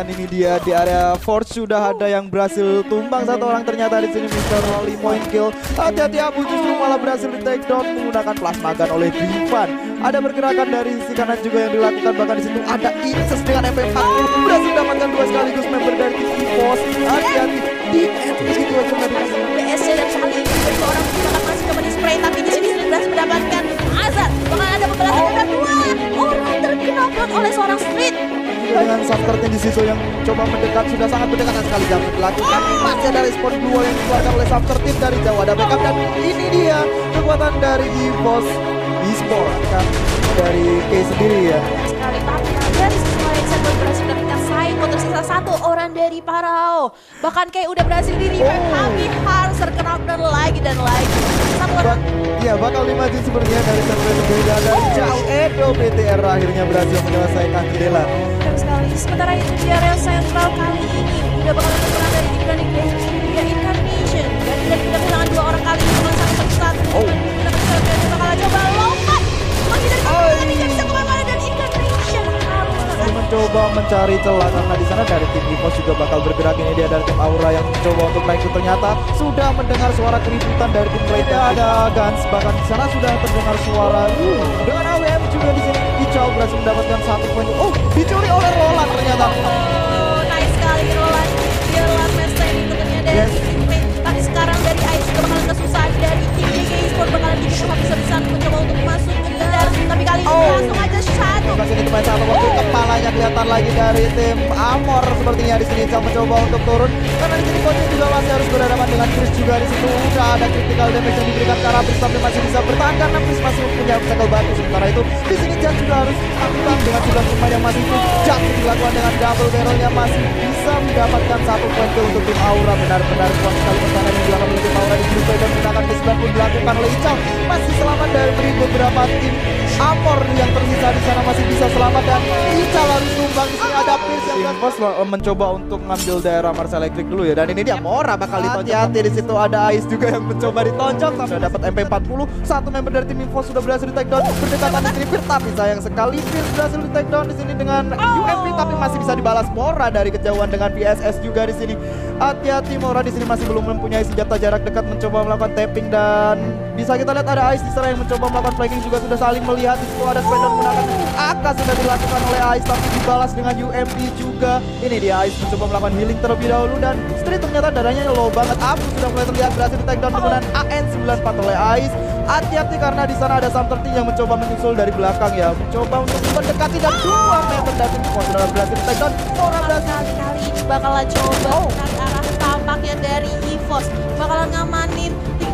dan ini dia di area Force sudah ada yang berhasil tumbang satu orang ternyata di sini Mr. Rolly point kill. Hati-hati Abu justru malah berhasil di take down menggunakan plasma gun oleh Divan. Ada pergerakan dari sisi kanan juga yang dilakukan, bahkan di situ ada Inces dengan MP40 berhasil mendapatkan dua sekaligus member dari tim EVOS. Hati-hati di begitu aja BSC dan kali ini kedua orang bakal masih coba di spray, tapi di sini berhasil mendapatkan Azad. Bakal ada pembalasan dan dua orang terkena down oleh seorang Street. dengan Subtertin di situ yang coba mendekat, sudah sangat mendekatan sekali jam dilakukan. Masih ada respon dua yang dikeluarkan oleh Subtertin dari jauh, ada backup dan ini dia kekuatan dari EVOS Esport kan dari K sendiri ya. Sekali tapi dari sisi lain saya berhasil mendapatkan Psycho, tersisa satu orang dari Parao. Bahkan kayak udah berhasil di revive, tapi harus terkena down lagi dan lagi. Satu orang Iya, bakal dimaju sepertinya dari server berbeda dan jauh Edo BTR akhirnya berhasil menyelesaikan jendela. keren sekali. Sementara itu di area sentral kali ini udah bakal terkena dari tim Running Dash dia Incarnation. Dan tidak kehilangan dua orang kali ini dengan sangat tersesat. Kita bakal coba lompat menghindari kemenangan, tidak bisa kemana-mana dan Incarnation harus Masih mencoba mencari celah karena di sana dari tim EVOS juga bakal bergerak. Ini dia dari tim Aura yang mencoba untuk naik, ternyata sudah mendengar suara keributan dari tim Blade. Ada Guns, bahkan di sana sudah terdengar suara dengan AWM juga di sini. Kicau berhasil mendapatkan satu poin. Oh, dicuri oleh Roland ternyata. Oh, nice sekali Roland. Dia last match time itu ternyata dari tim Blade. Tapi sekarang dari Ice juga bakalan kesusahan dari tim DK Esport bakalan dibikin habis-habisan mencoba untuk masuk ke dalam. Tapi kali ini langsung aja satu. Kasih ini main satu waktu kepalanya kelihatan lagi dari tim Amor sepertinya di sini Kicau mencoba untuk turun karena di sini Koji juga masih harus berhadapan dengan Chris juga di situ. Udah ada critical damage yang diberikan ke arah Chris tapi masih bisa bertahan karena Chris masih punya obstacle batu. Sementara itu di sini Jan juga harus tampil dengan jumlah pemain yang masih itu. Jan dilakukan dengan double barrelnya masih bisa mendapatkan satu poin ke untuk tim Aura. Benar-benar kuat sekali pertahanan yang dilakukan oleh tim Aura di sini. Dan menggunakan ke-9 pun dilakukan oleh Icau. Masih selamat dari beberapa tim Amor yang tersisa di sana masih bisa selamat dan Icau harus tumbang. Di sini ada Pierce yang First mencoba untuk ngambil daerah Mars Electric dulu ya, dan ini dia Mora bakal ditonjok. Hati-hati di situ ada Ice juga yang mencoba ditonjok. Sudah dapat MP40, satu member dari tim Info sudah berhasil di take down. Berdekatan di sini Pierce, tapi sayang sekali Pierce berhasil di take down di sini dengan UMP, tapi masih bisa dibalas Mora dari kejauhan dengan VSS juga di sini. Hati-hati Mora di sini masih belum mempunyai senjata jarak dekat, mencoba melakukan tapping dan bisa kita lihat ada Ice di sana yang mencoba melakukan flanking juga sudah saling melihat. Di situ ada Spider menggunakan AK sudah dilakukan oleh Ice tapi dibalas dengan UMP juga. Ini dia Ice mencoba melakukan healing terlebih dahulu dan Street ternyata darahnya low banget. Abu sudah mulai terlihat berhasil di take down menggunakan AN94 oleh Ice. Hati-hati karena di sana ada Subtertin yang mencoba menyusul dari belakang ya, mencoba untuk mendekati dan dua member dari tim sudah berhasil di take down. Orang berhasil Kali ini bakalan coba menarik arah tampaknya dari EVOS. Bakalan ngamanin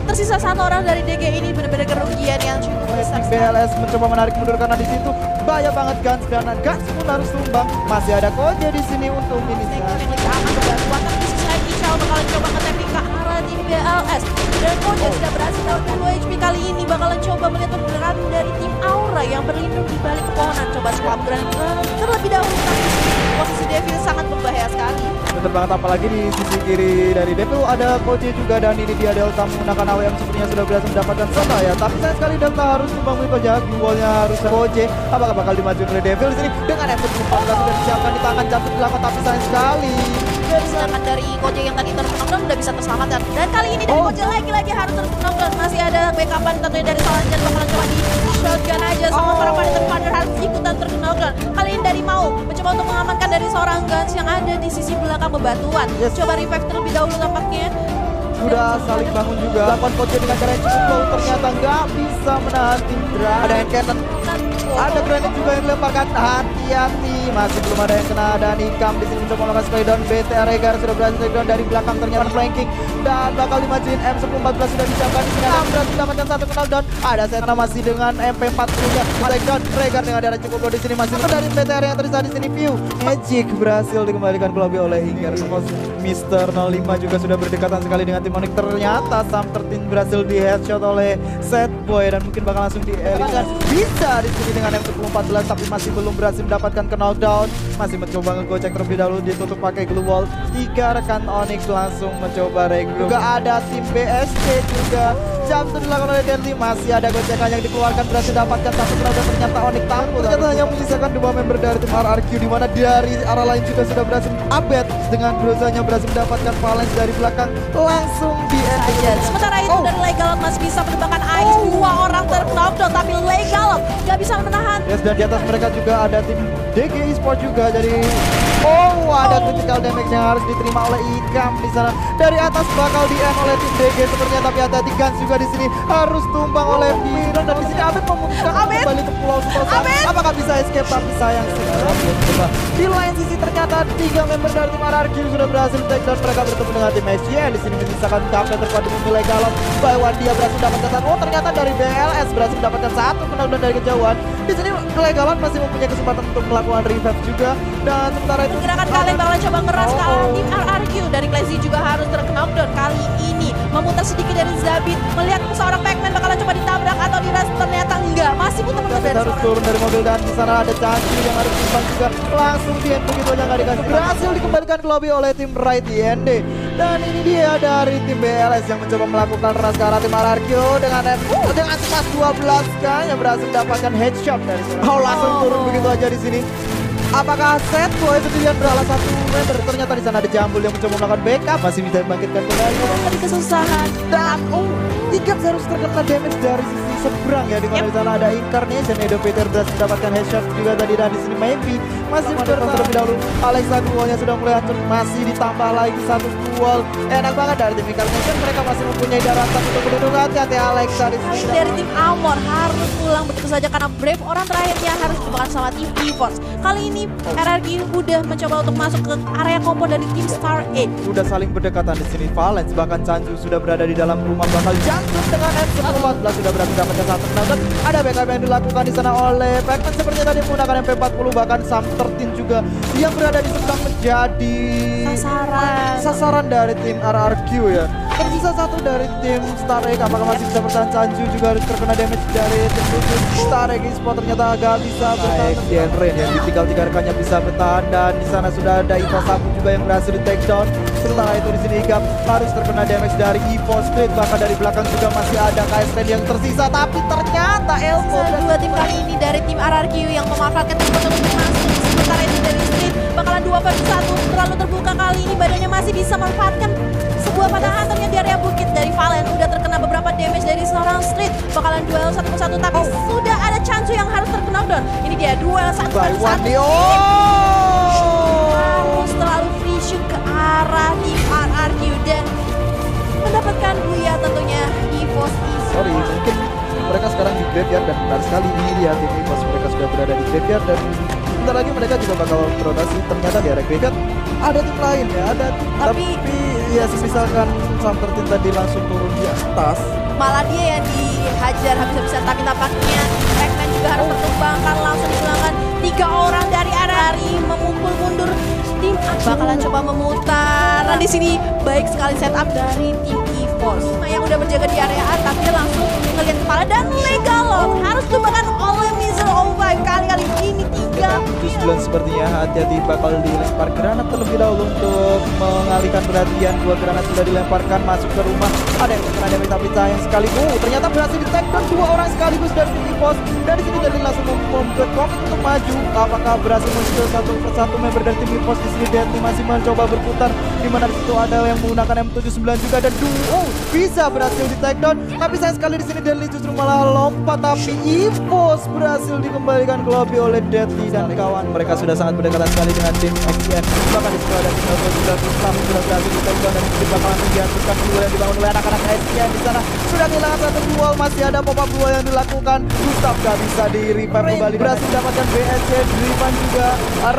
tersisa satu orang dari DG ini, benar-benar kerugian yang cukup besar. BLS mencoba menarik mundur karena di situ bahaya banget Guns dan Guns pun harus tumbang. Masih ada Koje di sini untuk ini. Akan berbantuan tapi di sisi lain Ical bakalan coba nge-tapping ke arah tim BLS. Dan Koje sudah berhasil dapat 2 HP kali ini, bakalan coba melihat pergerakan dari tim Aura yang berlindung di balik pepohonan. Coba swap granat terlebih dahulu, tapi posisi Devil sangat berbahaya sekali. Bener banget, apalagi di sisi kiri dari Devil ada Koje juga dan ini dia Delta menggunakan AWM sepertinya sudah berhasil mendapatkan Sota ya. Tapi sayang sekali Delta harus tumbang begitu aja. Duelnya harus Koje. Apakah bakal dimajuin oleh Devil di sini dengan M14 sudah disiapkan di tangan, jatuh dilakukan tapi sayang sekali. Dan sedangkan dari Koje yang tadi terkena udah bisa terselamatkan. Dan kali ini dari Koje lagi-lagi harus terkena. Masih ada backupan tentunya dari Salanjan, bakalan coba di shotgun aja sama para partner harus ikutan terkena. Kali ini dari Mau mencoba untuk mengamankan dari seorang Guns yang ada di sisi belakang bebatuan. Coba revive terlebih dahulu tampaknya. Sudah saling bangun juga. Lakukan Koje dengan cara yang cukup low, ternyata nggak bisa menahan tim Dra. Ada hand cannon. Ada granit juga yang dilemparkan. Hati-hati, masih belum ada yang kena. Dan Ikam di sini mencoba melakukan spray down. BTR Regar sudah berhasil take down dari belakang, ternyata flanking dan bakal dimajuin. M1014 sudah disiapkan di sini. Berhasil mendapatkan satu kenal down. Ada Senna masih dengan MP40-nya. Take down Regar dengan darah cukup low di sini, masih dari BTR yang tersisa di sini. View Magic berhasil dikembalikan ke lobby oleh Hinger. Mr. 05 juga sudah berdekatan sekali dengan tim Onyx. Ternyata Subtertin berhasil di headshot oleh Set Boy dan mungkin bakal langsung di-eliminkan. Bisa di sini dengan M1014 tapi masih belum berhasil mendapatkan knockdown. Masih mencoba ngegocek terlebih dahulu, ditutup pakai glue wall. 3 rekan Onyx langsung mencoba regroup. Juga ada tim BSC juga. Jam itu dilakukan oleh Deadly, masih ada gocekan yang dikeluarkan, berhasil dapatkan satu knockdown. Ternyata Onyx tampil. Ternyata hanya menyisakan 2 member dari tim RRQ, di mana dari arah lain juga sudah berhasil Abed dengan berusahanya berhasil mendapatkan Valens dari belakang langsung di end Aja. Sementara itu dari Legal masih bisa menembakkan Ice. Dua orang terknockdown tapi Legal gak bisa menahan. Yes, dan di atas mereka juga ada tim DG Esport juga. Jadi ada critical damage yang harus diterima oleh Ikam di sana. Dari atas bakal di end oleh tim DG sepertinya, tapi hati-hati Gans juga di sini harus tumbang oleh Viron, dan di sini Abed memutuskan untuk kembali ke Pulau Super Saiyan. Apakah bisa escape? Tapi sayang sekali. Di lain sisi ternyata 3 member dari tim RRQ sudah berhasil take down. Mereka bertemu dengan tim SGN. Di sini menyisakan Kafe terpadu dengan Legalon. Baywan dia berhasil mendapatkan satu. Ternyata dari BLS berhasil mendapatkan satu penalti dari kejauhan. Di sini Legalon masih mempunyai kesempatan untuk melakukan revive juga. Dan sementara itu gerakan kalian bakal coba ngeras ke arah tim RRQ. Dari Clazy juga harus terknockdown kali ini. Memutar sedikit dari Zabit. Melihat seorang Pac-Man bakalan coba ditabrak atau diras, ternyata enggak. Masih putar-putar dari harus turun dari mobil, dan di sana ada Chanchi yang harus timbang juga. Langsung di end begitu aja nggak dikasih. Berhasil dikembalikan ke lobby oleh tim Right IND. Dan ini dia dari tim BLS yang mencoba melakukan ras ke arah tim RRQ dengan spas 12 kan yang berhasil mendapatkan headshot dari langsung turun begitu aja di sini. Apakah set boy kemudian beralah satu member? Ternyata di sana ada Jambul yang mencoba melakukan backup, masih bisa membangkitkan kembali. Tadi kesusahan. Dan Ikam harus terkena damage dari sisi seberang ya, di mana di sana ada Incarnation. Edo Peter berhasil mendapatkan headshot juga tadi, dan di sini maybe masih bertahan terlebih dahulu. Alexa duelnya sudah mulai hancur, masih ditambah lagi satu duel. Enak banget dari tim Incarnation, mereka masih mempunyai daratan untuk melindungi. Hati-hati Alexa di sini. Dari tim Amor harus pulang begitu saja karena Brave orang terakhirnya harus ditemukan sama tim EVOS. Kali ini RRQ udah mencoba untuk masuk ke area combo dari tim Star 8. Udah saling berdekatan di sini. Valens bahkan Chanju sudah berada di dalam rumah bakal jantung dengan M114 sudah berhasil mendapatkan satu penonton. Ada backup yang dilakukan di sana oleh Pac-Man sepertinya tadi menggunakan MP40, bahkan Sam 13 juga yang berada di seberang menjadi sasaran dari tim RRQ ya. Tersisa satu dari tim Star Egg. Apakah masih bisa bertahan? Chanju juga harus terkena damage dari tim Star Egg Esport, ternyata agak bisa bertahan. Dan Rain yang ditinggal 3 rekannya bisa bertahan, dan di sana sudah ada Ivo Sabu juga yang berhasil di take down. Sementara itu di sini Igap harus terkena damage dari Evo Street, bahkan dari belakang juga masih ada KSTN yang tersisa, tapi ternyata Elmo dua tim kali ini dari tim RRQ yang memanfaatkan tim untuk masuk. Sementara itu dari Street bakalan 2 versus 1, terlalu terbuka kali ini, badannya masih bisa memanfaatkan sebuah patahan ternyata di area bukit dari Valen. Udah terkena beberapa damage dari seorang Street, bakalan duel 1-1, tapi sudah ada Chancu yang harus terknockdown. Ini dia duel 1 versus 1. Harus terlalu free shoot ke arah tim RRQ dan mendapatkan buya tentunya EVOS. Sorry, mungkin mereka sekarang di graveyard, dan benar sekali ini dia tim EVOS, mereka sudah berada di graveyard, dan bentar lagi mereka juga bakal berotasi. Ternyata di area graveyard ada tim lain ya, tapi ya misalkan Sam 13 tadi langsung turun di atas, malah dia yang dihajar habis-habisan, tapi tampaknya Pac-Man juga harus bertumbangkan, langsung dihilangkan 3 orang dari RRI, memukul mundur tim bakalan coba memutar. Nah di sini baik sekali setup dari tim EVOS yang udah berjaga di area atas, dia langsung ngelihat kepala dan Legalon harus tumbangkan oleh Missile 05. Kali-kali ini 3 9 sepertinya. Hati-hati bakal dilempar granat terlebih dahulu untuk mengalihkan perhatian. 2 granat sudah dilemparkan masuk ke rumah. Ada yang terkena damage, tapi sayang sekali ternyata berhasil di-take down 2 orang sekaligus dari tim EVOS. Dari sini dari langsung membuat komit untuk maju. Apakah berhasil muncul satu persatu member dari tim EVOS? Di sini Deadly masih mencoba berputar, di mana di situ ada yang menggunakan M79 juga, dan bisa berhasil di-take down. Tapi sayang sekali di sini Deadly justru malah lompat, tapi EVOS berhasil dikembalikan ke lobby oleh Deadly dan kawan. Mereka sudah sangat berdekatan sekali dengan tim XN. Bahkan di situ ada tim Elko juga sudah berhasil di-take down, dan di sini bakalan dihancurkan duel yang dibangun oleh anak-anak XN. Di sana sudah kehilangan satu duel, masih ada pop-up duel yang dilakukan. Gustav gak bisa di-revive kembali, berhasil mendapatkan BSC. Driven juga,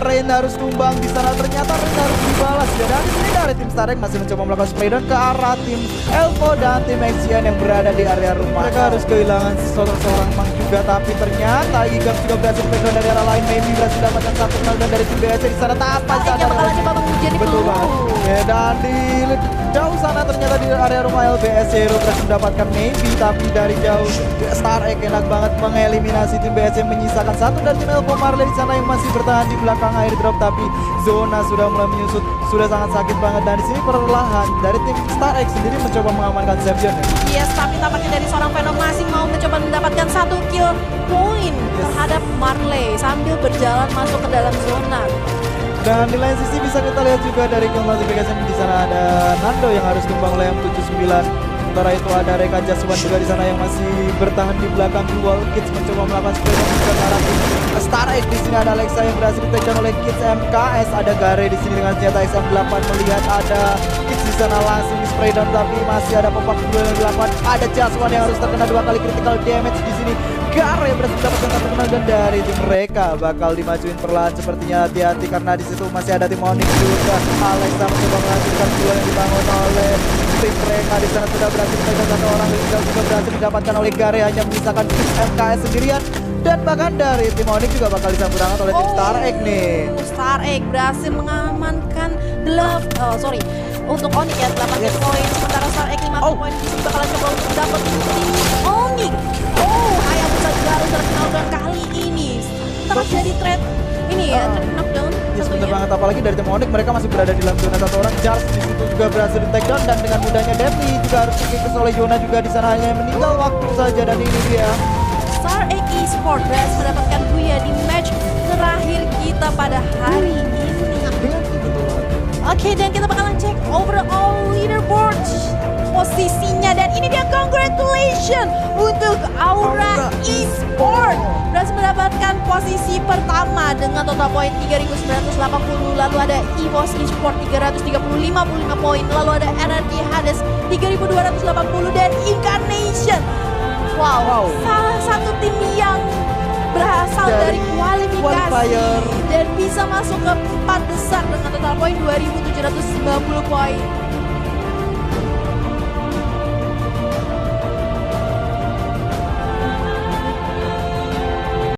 Rain harus tumbang di sana, ternyata Rain harus dibalas ya. Dan di sini dari tim Starek masih mencoba melakukan spraydown ke arah tim Elko dan tim XN yang berada di area rumah. Mereka harus kehilangan seorang Mang juga, tapi ternyata Igam juga berhasil breakdown dari arah lain. Maybe berhasil mendapatkan satu dan dari tim BSC di sana, tanpa sadar bakalan coba menguji betul banget ya. Dan di jauh sana ternyata di area rumah LBSC Hero berhasil mendapatkan maybe, tapi dari jauh Star Egg enak banget mengeliminasi tim BSC, menyisakan satu dari tim Elko Marley di sana yang masih bertahan di belakang airdrop, tapi zona sudah mulai menyusut, sudah sangat sakit banget. Dan di sini perlahan dari tim Star Egg sendiri mencoba mengamankan Xavier ya. Yes, tapi tampaknya dari seorang Venom masih mau mencoba mendapatkan 1 kill point terhadap Marley sambil berjalan masuk ke dalam zona. Dan di lain sisi bisa kita lihat juga dari classification di sana ada Nando yang harus tumbang oleh M79. Sementara itu ada Reka Jaswan juga di sana yang masih bertahan di belakang Dual Kids mencoba melakukan spray dan juga ke arah Star X. Di sini ada Alexa yang berhasil di-take oleh Kids MKS. Ada Gare di sini dengan senjata XM8 melihat ada Kids di sana langsung di spray dan tapi masih ada pop-up duel yang dilakukan. Ada Jaswan yang harus terkena 2 kali critical damage di sini. Gare berhasil mendapatkan satu dan dari tim mereka bakal dimajuin perlahan sepertinya. Hati-hati karena di situ masih ada tim Onyx juga. Alexa mencoba menghancurkan duel yang dibangun oleh tim mereka. Di sana sudah berhasil memegang satu orang dan juga berhasil didapatkan oleh Gare, hanya menyisakan tim MKS sendirian. Dan bahkan dari tim Onyx juga bakal disambut hangat oleh tim Star X nih. Star X berhasil mengamankan untuk Onyx ya 8 poin, sementara Star X 5 poin. Di sini bakalan coba untuk dapat tim Onyx. Hayabusa juga harus terkenal dan kali ini terjadi trade ini ya, trade knockdown. Yes, bener banget, apalagi dari tim Onyx mereka masih berada di dalam zona satu orang. Charles di situ juga berhasil di take down dan dengan mudahnya Deadly juga harus dikikis oleh Yona juga di sana, hanya meninggal waktu saja. Dan ini dia Star X Esports berhasil mendapatkan Buya di match terakhir kita pada hari ini. Oke, dan kita bakalan cek overall leaderboard posisinya, dan ini dia congratulations untuk Aura Esports berhasil mendapatkan posisi pertama dengan total poin 3.980. Lalu ada EVOS Esports 355 poin, lalu ada NRG Hades 3.280 dan Incarnation. Wow, salah satu tim yang berasal dari kualifikasi dan bisa masuk ke 4 besar dengan total poin 2.790 poin.